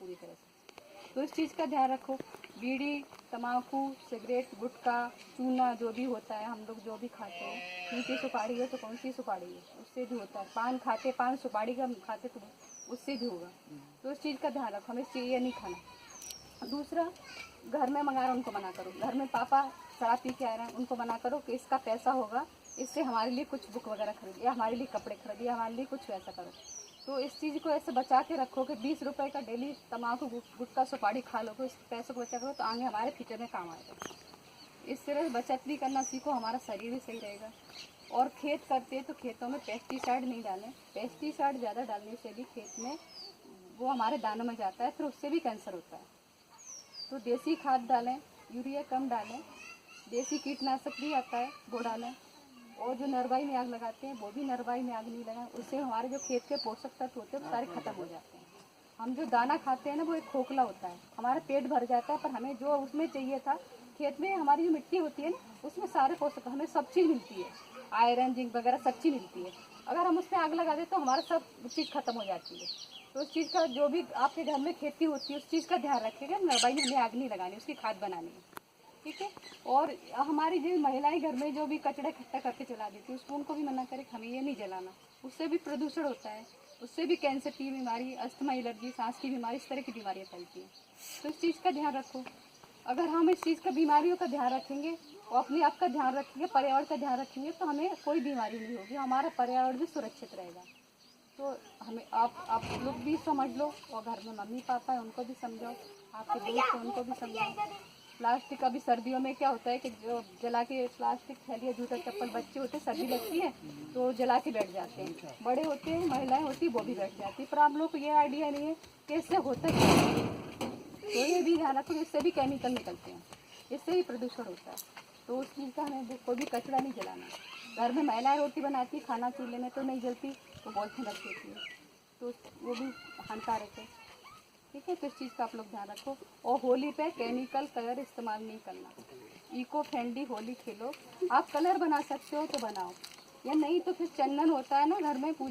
पूरी तरह से। तो इस चीज़ का ध्यान रखो। बीड़ी, तम्बाकू, सिगरेट, गुटखा, चूना जो भी होता है, हम लोग जो भी खाते हैं, मीठी सुपारी है तो कौन सी सुपारी है, उससे भी होता है। पान खाते, पान सुपारी का खाते तो उससे भी होगा। तो इस चीज़ का ध्यान रखो, हमें ये नहीं खाना। दूसरा, घर में मंगा रहे उनको मना करो। घर में पापा शराब पी के आ रहे हैं, उनको मना करो कि इसका पैसा होगा, इससे हमारे लिए कुछ बुक वगैरह खरीदिए, हमारे लिए कपड़े खरीदिए, हमारे लिए कुछ वैसा करो। तो इस चीज़ को ऐसे बचा के रखो कि 20 रुपए का डेली तम्बाकू, गुटखा, सुपारी खा लो, तो इस पैसे को बचा करो तो आगे हमारे फ्यूचर में काम आएगा। इस तरह बचत भी करना सीखो, हमारा शरीर भी सही रहेगा। और खेत करते हैं तो खेतों में पेस्टिसाइड नहीं डालें। पेस्टिसाइड ज़्यादा डालने से भी खेत में वो हमारे दानों में जाता है, फिर उससे भी कैंसर होता है। तो देसी खाद डालें, यूरिया कम डालें, देसी कीटनाशक भी आता है वो डालें। और जो नरवाई में आग लगाते हैं वो भी नरवाई में आग नहीं लगाएं, उससे हमारे जो खेत के पोषक तत्व होते हैं वो सारे खत्म हो जाते हैं। हम जो दाना खाते हैं ना वो एक खोखला होता है, हमारा पेट भर जाता है, पर हमें जो उसमें चाहिए था, खेत में हमारी जो मिट्टी होती है ना उसमें सारे पोषक, हमें सब चीज़ मिलती है, आयरन, जिंक वगैरह सब चीज़ मिलती है। अगर हम उसमें आग लगा दें तो हमारा सब चीज़ खत्म हो जाती है। तो उस चीज़ का, जो भी आपके घर में खेती होती है उस चीज़ का ध्यान रखिएगा। नरवाई में हमें आग नहीं लगानी, उसकी खाद बनानी है, ठीक है। और हमारी जो महिलाएं घर में जो भी कचड़ा इकट्ठा करके जला देती है, उसको उनको भी मना करें कि हमें ये नहीं जलाना, उससे भी प्रदूषण होता है, उससे भी कैंसर की बीमारी, अस्थमा, एलर्जी, सांस की बीमारी, इस तरह की बीमारियाँ फैलती हैं। तो इस चीज़ का ध्यान रखो। अगर हम इस चीज़ का, बीमारियों का ध्यान रखेंगे और अपने आप का ध्यान रखेंगे, पर्यावरण का ध्यान रखेंगे, तो हमें कोई बीमारी नहीं होगी, हमारा पर्यावरण भी सुरक्षित रहेगा। तो हमें आप लोग भी समझ लो, और घर में मम्मी पापा है उनको भी समझाओ, आपके दोस्त हैं उनको भी समझाओ। प्लास्टिक, अभी सर्दियों में क्या होता है कि जो जला के प्लास्टिक थैलियाँ, जूता चप्पल, बच्चे होते हैं, सर्दी लगती है तो जला के बैठ जाते हैं, बड़े होते हैं, महिलाएं होती हैं वो भी बैठ जाती है, पर आप लोग को ये आइडिया नहीं है कि इससे होता क्या है। तो ये भी ध्यान रखो, इससे भी केमिकल निकलते हैं, इससे भी प्रदूषण होता है। तो उस चीज़ का हमें कोई भी कचरा नहीं जलाना। घर में महिलाएं रोटी बनाती, खाना चूल्हे में तो नहीं जलती, तो पॉलीथीन रख देती है, तो वो भी हानिकारक है, ठीक है। तो इस चीज़ का आप लोग ध्यान रखो। और होली पे केमिकल कलर इस्तेमाल नहीं करना, इको फ्रेंडली होली खेलो। आप कलर बना सकते हो तो बनाओ, या नहीं तो फिर चंदन होता है ना घर में पूजा